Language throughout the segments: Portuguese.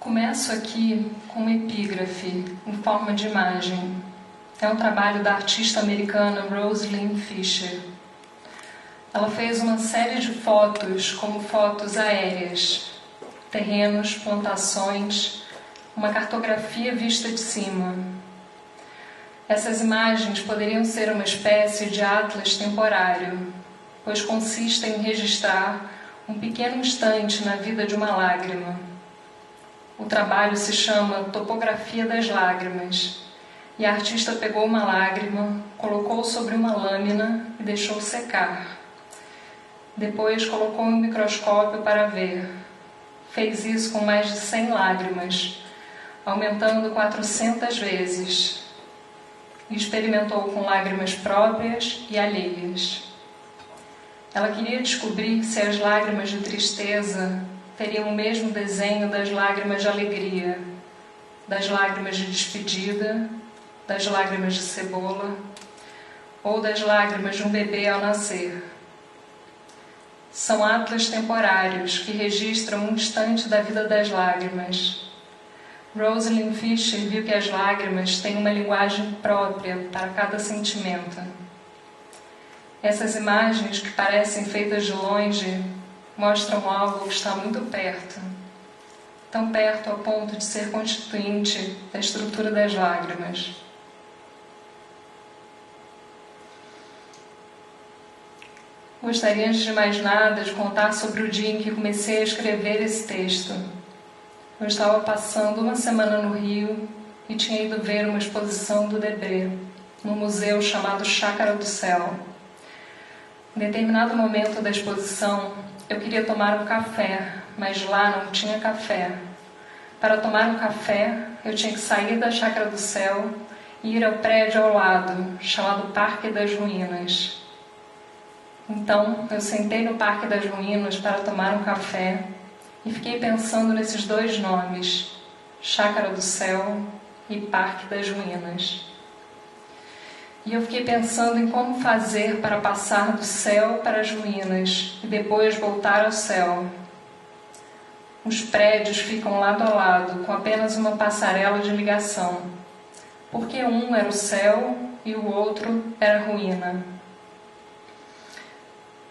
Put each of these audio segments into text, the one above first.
Começo aqui com uma epígrafe em forma de imagem. É um trabalho da artista americana Rosalind Fisher. Ela fez uma série de fotos, como fotos aéreas, terrenos, plantações, uma cartografia vista de cima. Essas imagens poderiam ser uma espécie de atlas temporário, pois consistem em registrar um pequeno instante na vida de uma lágrima. O trabalho se chama Topografia das Lágrimas, e a artista pegou uma lágrima, colocou sobre uma lâmina e deixou secar. Depois colocou um microscópio para ver. Fez isso com mais de 100 lágrimas, aumentando 400 vezes. E experimentou com lágrimas próprias e alheias. Ela queria descobrir se as lágrimas de tristeza teriam o mesmo desenho das lágrimas de alegria, das lágrimas de despedida, das lágrimas de cebola ou das lágrimas de um bebê ao nascer. São atlas temporários que registram um instante da vida das lágrimas. Rosalind Fisher viu que as lágrimas têm uma linguagem própria para cada sentimento. Essas imagens, que parecem feitas de longe, mostram algo que está muito perto, tão perto ao ponto de ser constituinte da estrutura das lágrimas. Gostaria, antes de mais nada, de contar sobre o dia em que comecei a escrever esse texto. Eu estava passando uma semana no Rio e tinha ido ver uma exposição do Debré, num museu chamado Chácara do Céu. Em determinado momento da exposição, eu queria tomar um café, mas lá não tinha café. Para tomar um café, eu tinha que sair da Chácara do Céu e ir ao prédio ao lado, chamado Parque das Ruínas. Então, eu sentei no Parque das Ruínas para tomar um café e fiquei pensando nesses dois nomes, Chácara do Céu e Parque das Ruínas. E eu fiquei pensando em como fazer para passar do céu para as ruínas e depois voltar ao céu. Os prédios ficam lado a lado, com apenas uma passarela de ligação, porque um era o céu e o outro era a ruína.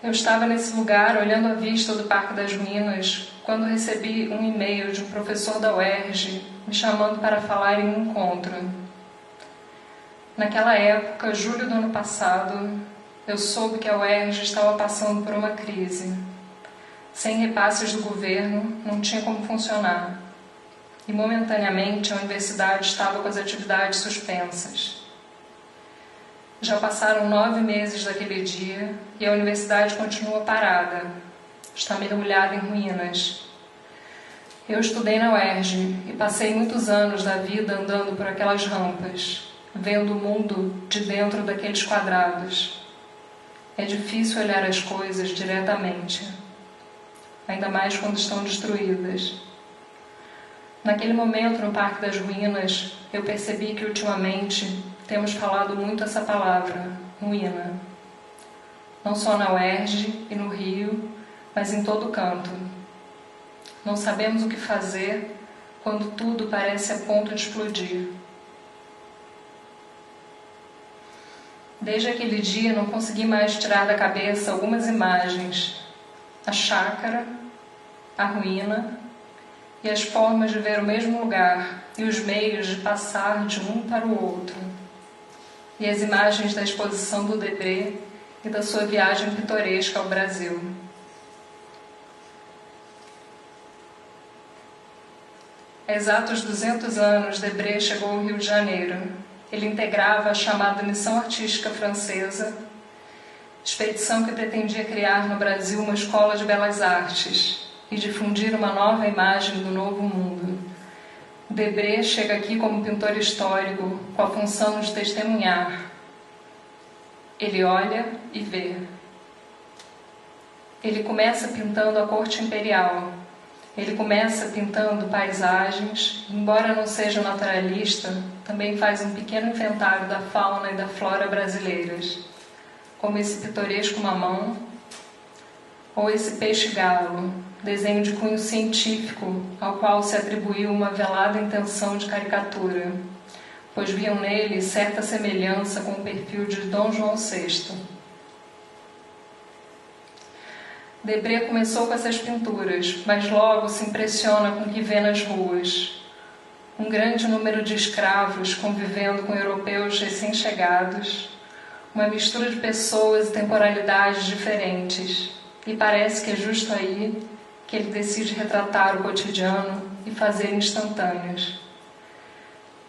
Eu estava nesse lugar, olhando a vista do Parque das Ruínas, quando recebi um e-mail de um professor da UERJ me chamando para falar em um encontro. Naquela época, julho do ano passado, eu soube que a UERJ estava passando por uma crise. Sem repasses do governo, não tinha como funcionar. E, momentaneamente, a universidade estava com as atividades suspensas. Já passaram 9 meses daquele dia e a universidade continua parada. Está mergulhada em ruínas. Eu estudei na UERJ e passei muitos anos da vida andando por aquelas rampas, vendo o mundo de dentro daqueles quadrados. É difícil olhar as coisas diretamente, ainda mais quando estão destruídas. Naquele momento, no Parque das Ruínas, eu percebi que ultimamente temos falado muito essa palavra, ruína. Não só na UERJ e no Rio, mas em todo canto. Não sabemos o que fazer quando tudo parece a ponto de explodir. Desde aquele dia não consegui mais tirar da cabeça algumas imagens. A chácara, a ruína e as formas de ver o mesmo lugar e os meios de passar de um para o outro. E as imagens da exposição do Debré e da sua viagem pitoresca ao Brasil. Há exatos 200 anos, Debré chegou ao Rio de Janeiro. Ele integrava a chamada Missão Artística Francesa, expedição que pretendia criar no Brasil uma escola de belas artes e difundir uma nova imagem do novo mundo. Debré chega aqui como pintor histórico, com a função de testemunhar. Ele olha e vê. Ele começa pintando a corte imperial. Ele começa pintando paisagens, embora não seja naturalista, também faz um pequeno inventário da fauna e da flora brasileiras, como esse pitoresco mamão, ou esse peixe-galo, desenho de cunho científico, ao qual se atribuiu uma velada intenção de caricatura, pois viam nele certa semelhança com o perfil de Dom João VI. Debré começou com essas pinturas, mas logo se impressiona com o que vê nas ruas. Um grande número de escravos convivendo com europeus recém-chegados, uma mistura de pessoas e temporalidades diferentes, e parece que é justo aí que ele decide retratar o cotidiano e fazer instantâneos.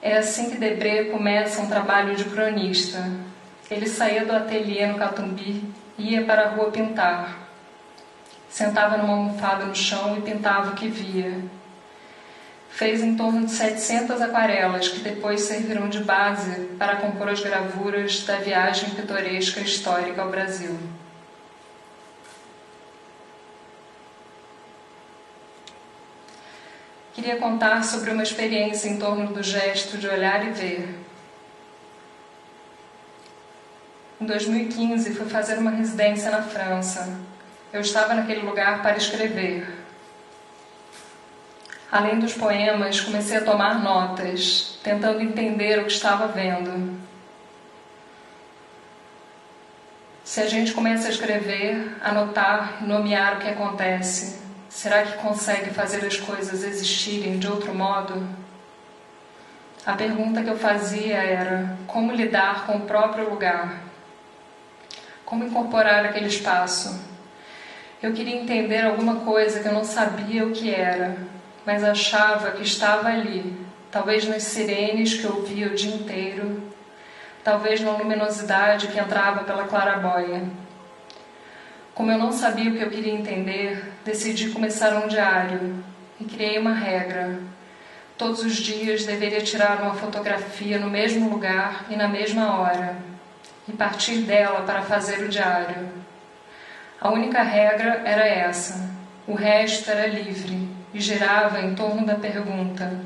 É assim que Debré começa um trabalho de cronista. Ele saía do ateliê no Catumbi e ia para a rua pintar. Sentava numa almofada no chão e pintava o que via. Fez em torno de 700 aquarelas, que depois serviram de base para compor as gravuras da viagem pitoresca histórica ao Brasil. Queria contar sobre uma experiência em torno do gesto de olhar e ver. Em 2015, fui fazer uma residência na França. Eu estava naquele lugar para escrever. Além dos poemas, comecei a tomar notas, tentando entender o que estava vendo. Se a gente começa a escrever, anotar e nomear o que acontece, será que consegue fazer as coisas existirem de outro modo? A pergunta que eu fazia era: como lidar com o próprio lugar? Como incorporar aquele espaço? Eu queria entender alguma coisa que eu não sabia o que era, mas achava que estava ali, talvez nas sirenes que eu ouvia o dia inteiro, talvez na luminosidade que entrava pela claraboia. Como eu não sabia o que eu queria entender, decidi começar um diário e criei uma regra. Todos os dias deveria tirar uma fotografia no mesmo lugar e na mesma hora, e partir dela para fazer o diário. A única regra era essa, o resto era livre e girava em torno da pergunta: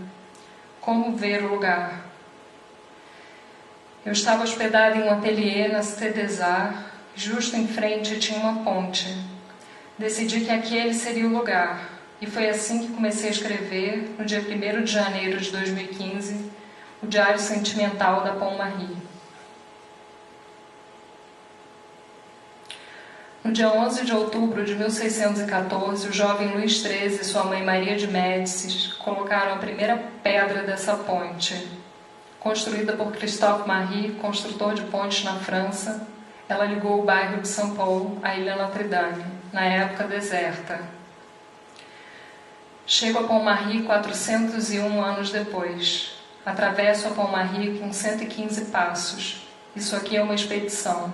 como ver o lugar? Eu estava hospedada em um ateliê na Cité des Arts, justo em frente tinha uma ponte. Decidi que aquele seria o lugar, e foi assim que comecei a escrever, no dia 1º de janeiro de 2015, o Diário Sentimental da Pont Marie. No dia 11 de outubro de 1614, o jovem Luís XIII e sua mãe Maria de Médicis colocaram a primeira pedra dessa ponte. Construída por Christophe Marie, construtor de pontes na França, ela ligou o bairro de Saint-Paul à ilha Notre-Dame, na época deserta. Chego a Pont Marie 401 anos depois. Atravesso a Pont Marie com 115 passos. Isso aqui é uma expedição.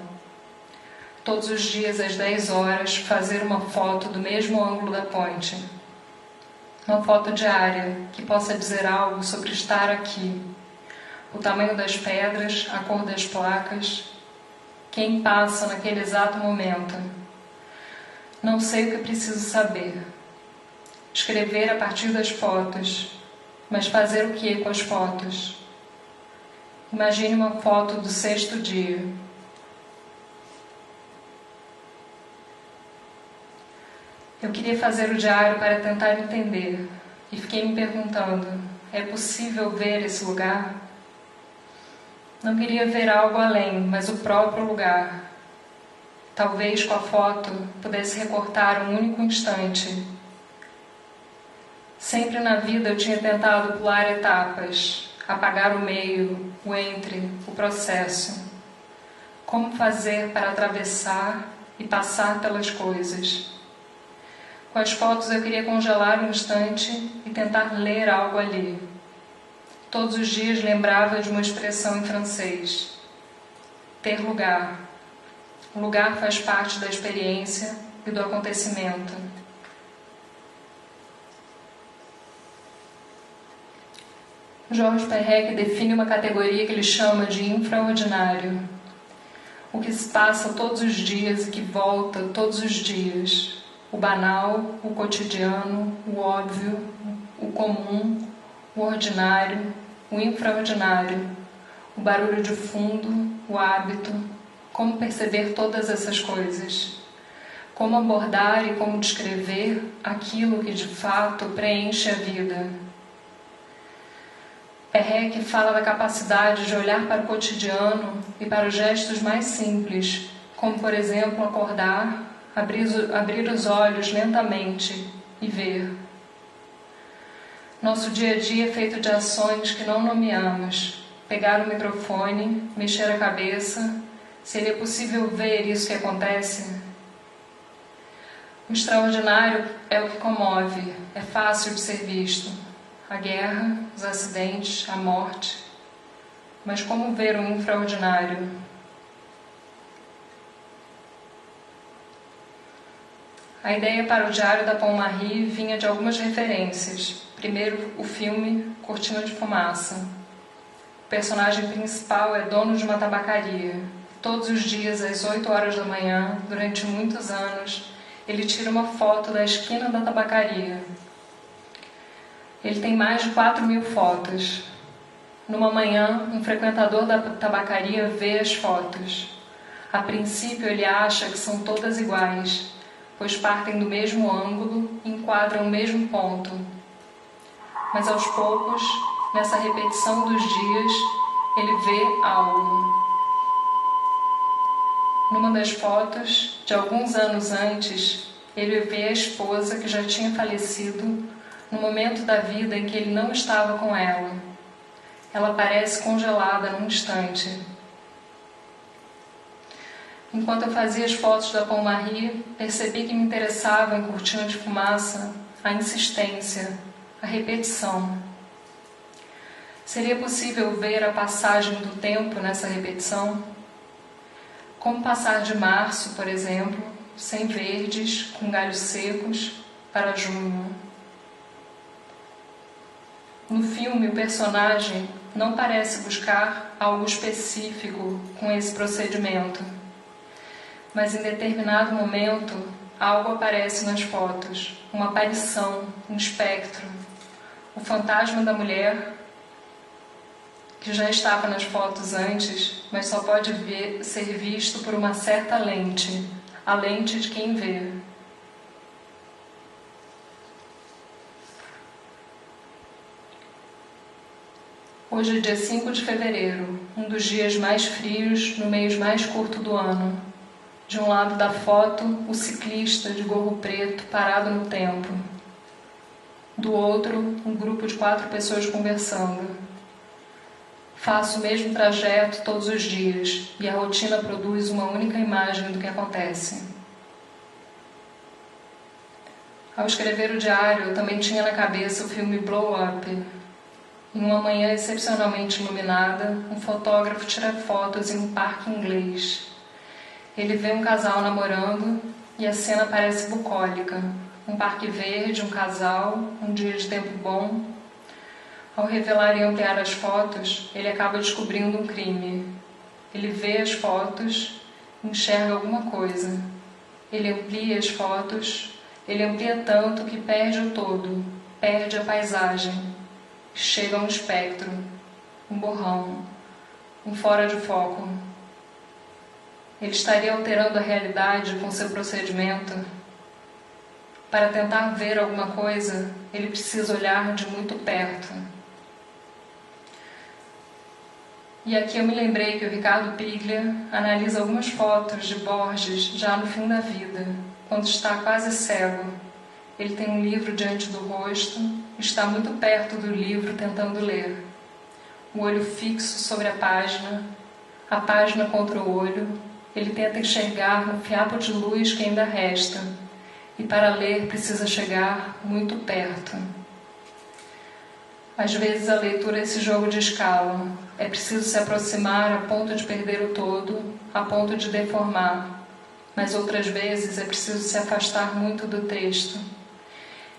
Todos os dias às 10 horas, fazer uma foto do mesmo ângulo da ponte. Uma foto diária, que possa dizer algo sobre estar aqui. O tamanho das pedras, a cor das placas, quem passa naquele exato momento. Não sei o que preciso saber. Escrever a partir das fotos, mas fazer o que com as fotos? Imagine uma foto do 6º dia. Eu queria fazer o diário para tentar entender, e fiquei me perguntando: é possível ver esse lugar? Não queria ver algo além, mas o próprio lugar. Talvez com a foto pudesse recortar um único instante. Sempre na vida eu tinha tentado pular etapas, apagar o meio, o entre, o processo. Como fazer para atravessar e passar pelas coisas? Com as fotos eu queria congelar um instante e tentar ler algo ali. Todos os dias lembrava de uma expressão em francês: ter lugar. O lugar faz parte da experiência e do acontecimento. Georges Perec define uma categoria que ele chama de infraordinário. O que se passa todos os dias e que volta todos os dias. O banal, o cotidiano, o óbvio, o comum, o ordinário, o infraordinário, o barulho de fundo, o hábito. Como perceber todas essas coisas? Como abordar e como descrever aquilo que de fato preenche a vida. Perec fala da capacidade de olhar para o cotidiano e para os gestos mais simples, como por exemplo acordar, abrir os olhos lentamente e ver. Nosso dia a dia é feito de ações que não nomeamos. Pegar o microfone, mexer a cabeça. Seria possível ver isso que acontece? O extraordinário é o que comove, é fácil de ser visto. A guerra, os acidentes, a morte. Mas como ver o infraordinário? A ideia para o Diário da Paul Marie vinha de algumas referências. Primeiro, o filme Cortina de Fumaça. O personagem principal é dono de uma tabacaria. Todos os dias, às 8 horas da manhã, durante muitos anos, ele tira uma foto da esquina da tabacaria. Ele tem mais de 4.000 fotos. Numa manhã, um frequentador da tabacaria vê as fotos. A princípio, ele acha que são todas iguais, pois partem do mesmo ângulo e enquadram o mesmo ponto. Mas aos poucos, nessa repetição dos dias, ele vê algo. Numa das fotos, de alguns anos antes, ele vê a esposa que já tinha falecido no momento da vida em que ele não estava com ela. Ela parece congelada num instante. Enquanto eu fazia as fotos da Paul Marie, percebi que me interessava em Cortina de Fumaça a insistência, a repetição. Seria possível ver a passagem do tempo nessa repetição? Como passar de março, por exemplo, sem verdes, com galhos secos, para junho. No filme, o personagem não parece buscar algo específico com esse procedimento, mas em determinado momento, algo aparece nas fotos, uma aparição, um espectro, o fantasma da mulher, que já estava nas fotos antes, mas só pode ser visto por uma certa lente, a lente de quem vê. Hoje é dia 5 de fevereiro, um dos dias mais frios no mês mais curto do ano. De um lado da foto, o ciclista de gorro preto parado no tempo. Do outro, um grupo de 4 pessoas conversando. Faço o mesmo trajeto todos os dias e a rotina produz uma única imagem do que acontece. Ao escrever o diário, eu também tinha na cabeça o filme Blow Up. Em uma manhã excepcionalmente iluminada, um fotógrafo tira fotos em um parque inglês. Ele vê um casal namorando e a cena parece bucólica. Um parque verde, um casal, um dia de tempo bom. Ao revelar e ampliar as fotos, ele acaba descobrindo um crime. Ele vê as fotos, enxerga alguma coisa. Ele amplia as fotos, ele amplia tanto que perde o todo, perde a paisagem. Chega a um espectro, um borrão, um fora de foco. Ele estaria alterando a realidade com seu procedimento? Para tentar ver alguma coisa, ele precisa olhar de muito perto. E aqui eu me lembrei que o Ricardo Piglia analisa algumas fotos de Borges já no fim da vida, quando está quase cego. Ele tem um livro diante do rosto, está muito perto do livro tentando ler. O olho fixo sobre a página contra o olho, ele tenta enxergar no fiapo de luz que ainda resta, e para ler precisa chegar muito perto. Às vezes a leitura é esse jogo de escala, é preciso se aproximar a ponto de perder o todo, a ponto de deformar, mas outras vezes é preciso se afastar muito do texto.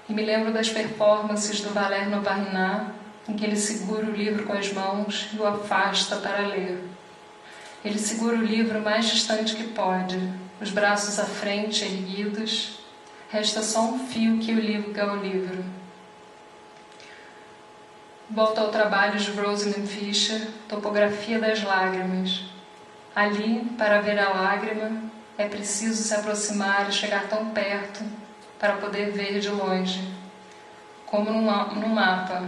E me lembro das performances do Valère Novarrinat, em que ele segura o livro com as mãos e o afasta para ler. Ele segura o livro o mais distante que pode, os braços à frente, erguidos. Resta só um fio que o liga ao livro. Volto ao trabalho de Rosalind Fischer, Topografia das Lágrimas. Ali, para ver a lágrima, é preciso se aproximar e chegar tão perto para poder ver de longe, como num mapa,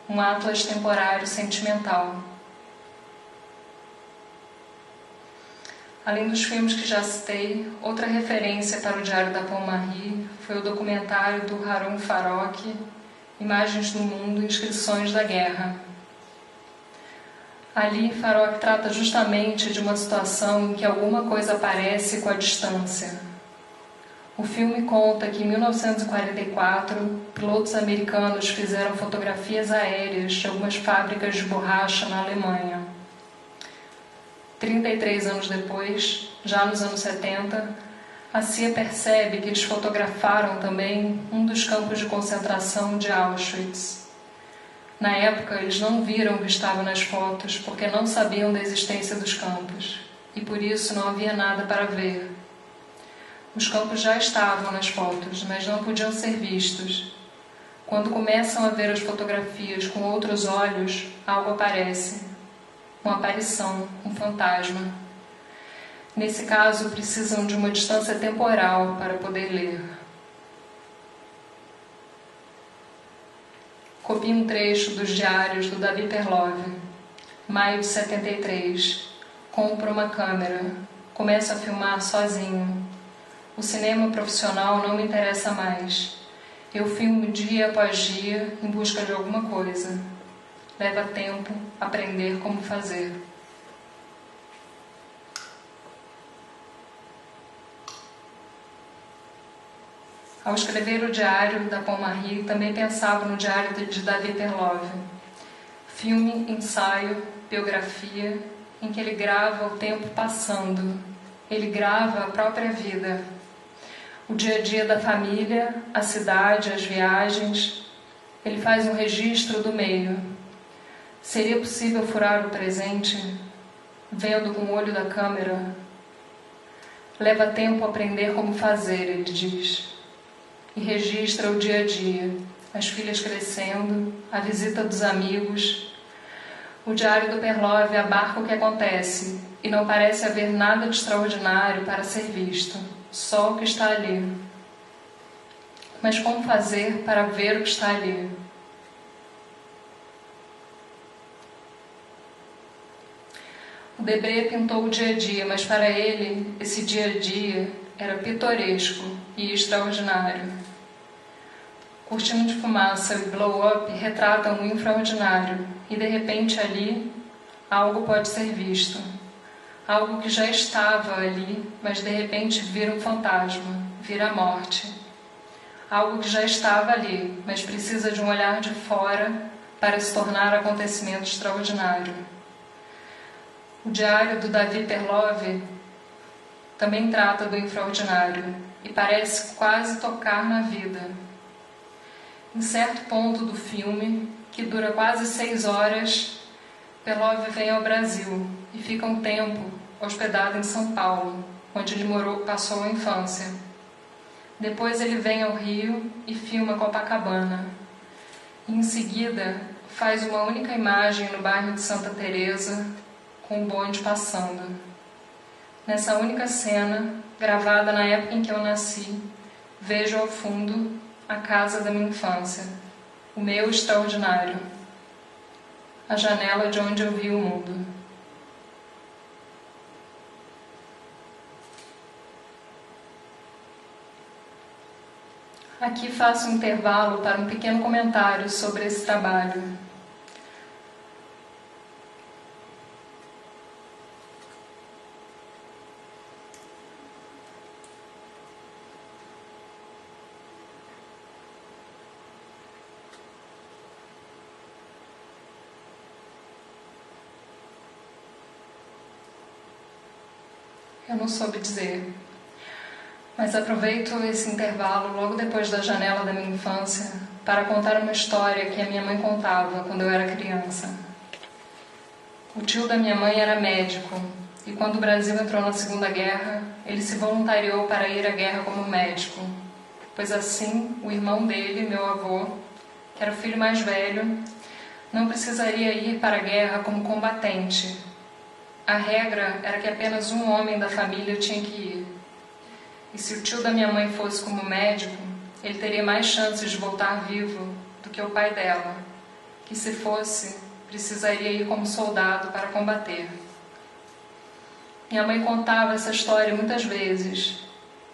um atlas temporário sentimental. Além dos filmes que já citei, outra referência para o Diário da Paul Marry foi o documentário do Harun Farrokhh, Imagens do Mundo, Inscrições da Guerra. Ali, Farrokhh trata justamente de uma situação em que alguma coisa aparece com a distância. O filme conta que em 1944, pilotos americanos fizeram fotografias aéreas de algumas fábricas de borracha na Alemanha. 33 anos depois, já nos anos 70, a CIA percebe que eles fotografaram também um dos campos de concentração de Auschwitz. Na época, eles não viram o que estava nas fotos porque não sabiam da existência dos campos, e por isso não havia nada para ver. Os campos já estavam nas fotos, mas não podiam ser vistos. Quando começam a ver as fotografias com outros olhos, algo aparece. Uma aparição, um fantasma. Nesse caso, precisam de uma distância temporal para poder ler. Copie um trecho dos diários do Davi Perlov. Maio de 73. Compro uma câmera. Começo a filmar sozinho. O cinema profissional não me interessa mais. Eu filmo dia após dia em busca de alguma coisa. Leva tempo aprender como fazer. Ao escrever o diário da Paul Marry, também pensava no diário de Davi Perlov. Filme, ensaio, biografia, em que ele grava o tempo passando. Ele grava a própria vida. O dia a dia da família, a cidade, as viagens. Ele faz um registro do meio. Seria possível furar o presente, vendo com o olho da câmera? Leva tempo aprender como fazer, ele diz. E registra o dia a dia, as filhas crescendo, a visita dos amigos. O diário do Perlov abarca o que acontece, e não parece haver nada de extraordinário para ser visto, só o que está ali. Mas como fazer para ver o que está ali? O Debré pintou o dia a dia, mas para ele, esse dia a dia era pitoresco e extraordinário. Cortina de Fumaça e Blow Up retratam o infraordinário, e de repente ali, algo pode ser visto. Algo que já estava ali, mas de repente vira um fantasma, vira a morte. Algo que já estava ali, mas precisa de um olhar de fora para se tornar acontecimento extraordinário. O diário do Davi Perlov também trata do infraordinário e parece quase tocar na vida. Em certo ponto do filme, que dura quase 6 horas, Perlov vem ao Brasil e fica um tempo hospedado em São Paulo, onde ele passou a infância. Depois ele vem ao Rio e filma Copacabana. E em seguida faz uma única imagem no bairro de Santa Teresa, com o bonde passando. Nessa única cena, gravada na época em que eu nasci, vejo ao fundo a casa da minha infância, o meu extraordinário, a janela de onde eu vi o mundo. Aqui faço um intervalo para um pequeno comentário sobre esse trabalho. Eu não soube dizer, mas aproveito esse intervalo logo depois da janela da minha infância para contar uma história que a minha mãe contava quando eu era criança. O tio da minha mãe era médico e quando o Brasil entrou na Segunda Guerra, ele se voluntariou para ir à guerra como médico, pois assim o irmão dele, meu avô, que era o filho mais velho, não precisaria ir para a guerra como combatente. A regra era que apenas um homem da família tinha que ir. E se o tio da minha mãe fosse como médico, ele teria mais chances de voltar vivo do que o pai dela, que se fosse, precisaria ir como soldado para combater. Minha mãe contava essa história muitas vezes,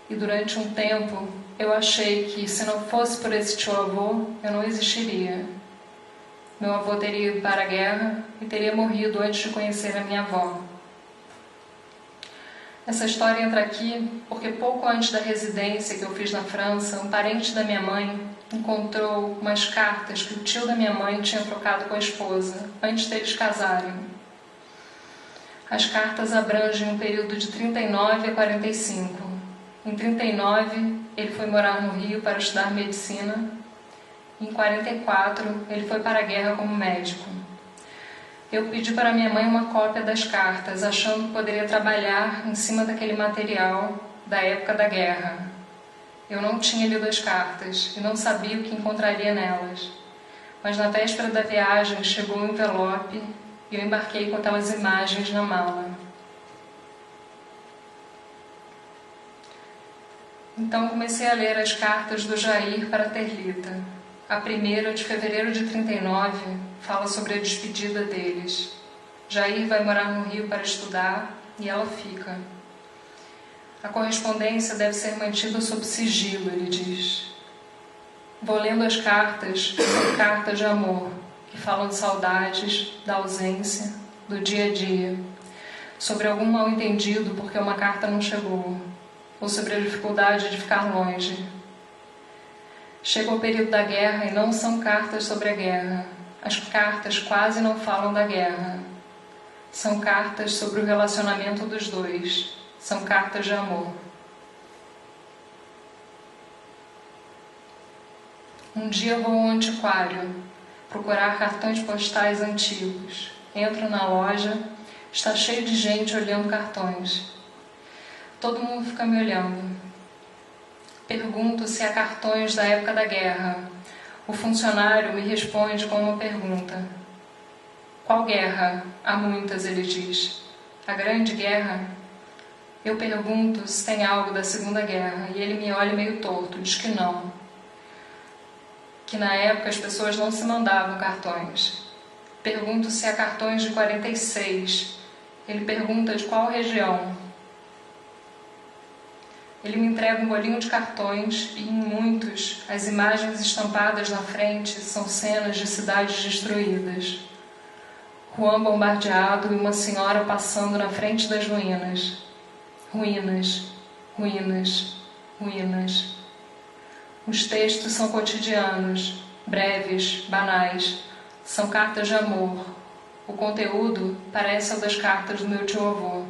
e durante um tempo eu achei que, se não fosse por esse tio-avô, eu não existiria. Meu avô teria ido para a guerra e teria morrido antes de conhecer a minha avó. Essa história entra aqui porque pouco antes da residência que eu fiz na França, um parente da minha mãe encontrou umas cartas que o tio da minha mãe tinha trocado com a esposa, antes deles casarem. As cartas abrangem um período de 39 a 45. Em 39, ele foi morar no Rio para estudar medicina. Em 44, ele foi para a guerra como médico. Eu pedi para minha mãe uma cópia das cartas, achando que poderia trabalhar em cima daquele material da época da guerra. Eu não tinha lido as cartas e não sabia o que encontraria nelas. Mas na véspera da viagem chegou um envelope e eu embarquei com aquelas imagens na mala. Então comecei a ler as cartas do Jair para Terlita. A primeira, de fevereiro de 39, fala sobre a despedida deles. Jair vai morar no Rio para estudar e ela fica. A correspondência deve ser mantida sob sigilo, ele diz. Vou lendo as cartas, são cartas de amor, que falam de saudades, da ausência, do dia a dia, sobre algum mal-entendido porque uma carta não chegou, ou sobre a dificuldade de ficar longe. Chega o período da guerra e não são cartas sobre a guerra. As cartas quase não falam da guerra. São cartas sobre o relacionamento dos dois. São cartas de amor. Um dia vou a um antiquário procurar cartões postais antigos. Entro na loja, está cheio de gente olhando cartões. Todo mundo fica me olhando. Pergunto se há cartões da época da guerra. O funcionário me responde com uma pergunta. Qual guerra? Há muitas, ele diz. A Grande Guerra? Eu pergunto se tem algo da Segunda Guerra e ele me olha meio torto, diz que não. Que na época as pessoas não se mandavam cartões. Pergunto se há cartões de 46. Ele pergunta de qual região. Ele me entrega um bolinho de cartões e, em muitos, as imagens estampadas na frente são cenas de cidades destruídas. Rouen bombardeado e uma senhora passando na frente das ruínas. Ruínas, ruínas, ruínas. Os textos são cotidianos, breves, banais. São cartas de amor. O conteúdo parece ao das cartas do meu tio-avô.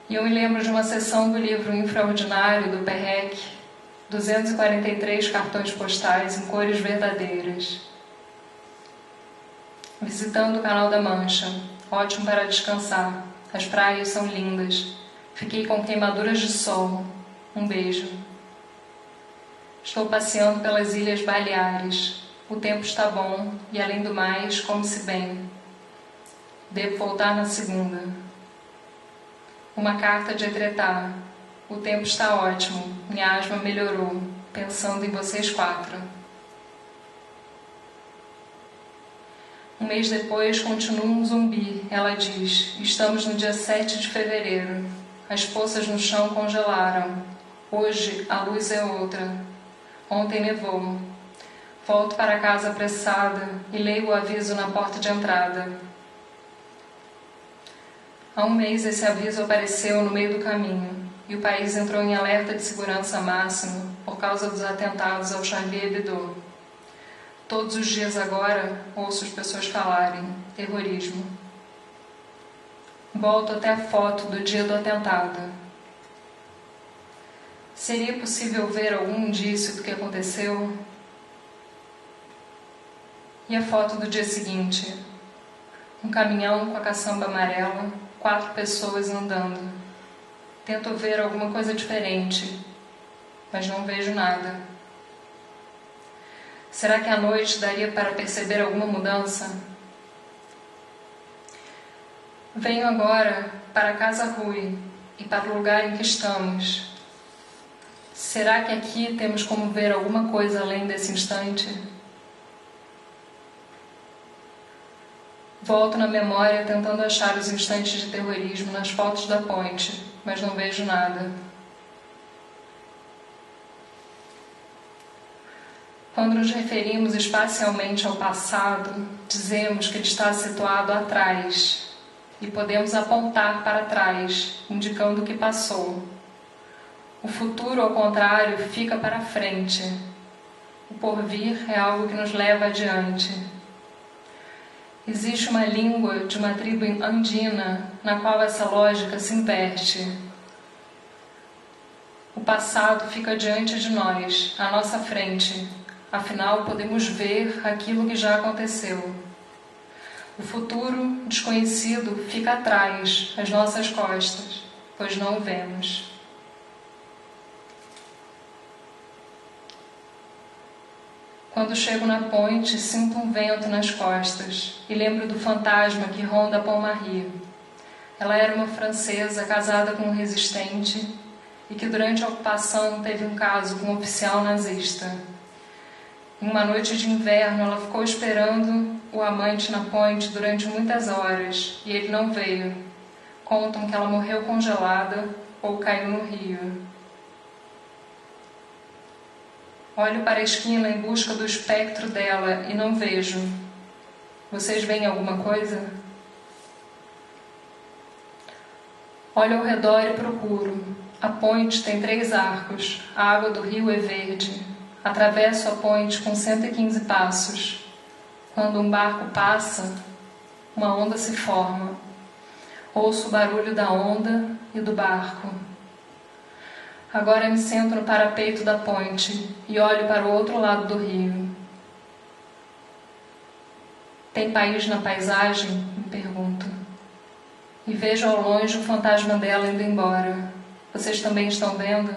E eu me lembro de uma seção do livro Infraordinário, do Perrec, 243 cartões postais em cores verdadeiras. Visitando o Canal da Mancha, ótimo para descansar. As praias são lindas. Fiquei com queimaduras de sol. Um beijo. Estou passeando pelas Ilhas Baleares. O tempo está bom e, além do mais, come-se bem. Devo voltar na segunda. Uma carta de Etretat. O tempo está ótimo. Minha asma melhorou. Pensando em vocês 4. Um mês depois, continua um zumbi. Ela diz, estamos no dia 7 de fevereiro. As poças no chão congelaram. Hoje a luz é outra. Ontem nevou. Volto para casa apressada e leio o aviso na porta de entrada. Há um mês esse aviso apareceu no meio do caminho e o país entrou em alerta de segurança máximo por causa dos atentados ao Charlie Hebdo. Todos os dias agora ouço as pessoas falarem terrorismo. Volto até a foto do dia do atentado. Seria possível ver algum indício do que aconteceu? E a foto do dia seguinte? Um caminhão com a caçamba amarela, 4 pessoas andando. Tento ver alguma coisa diferente, mas não vejo nada. Será que à noite daria para perceber alguma mudança? Venho agora para a Casa Rui e para o lugar em que estamos. Será que aqui temos como ver alguma coisa além desse instante? Volto na memória tentando achar os instantes de terrorismo nas fotos da ponte, mas não vejo nada. Quando nos referimos espacialmente ao passado, dizemos que ele está situado atrás e podemos apontar para trás, indicando o que passou. O futuro, ao contrário, fica para frente. O porvir é algo que nos leva adiante. Existe uma língua de uma tribo andina na qual essa lógica se inverte. O passado fica diante de nós, à nossa frente. Afinal, podemos ver aquilo que já aconteceu. O futuro desconhecido fica atrás, às nossas costas, pois não o vemos. Quando chego na ponte, sinto um vento nas costas e lembro do fantasma que ronda Pont-Marie. Ela era uma francesa casada com um resistente e que durante a ocupação teve um caso com um oficial nazista. Em uma noite de inverno, ela ficou esperando o amante na ponte durante muitas horas e ele não veio. Contam que ela morreu congelada ou caiu no rio. Olho para a esquina em busca do espectro dela e não vejo. Vocês veem alguma coisa? Olho ao redor e procuro. A ponte tem 3 arcos. A água do rio é verde. Atravesso a ponte com 115 passos. Quando um barco passa, uma onda se forma. Ouço o barulho da onda e do barco. Agora me sento no parapeito da ponte e olho para o outro lado do rio. Tem país na paisagem? Me pergunto. E vejo ao longe o fantasma dela indo embora. Vocês também estão vendo?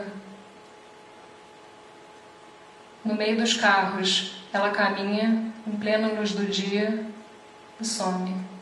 No meio dos carros, ela caminha, em plena luz do dia, e some.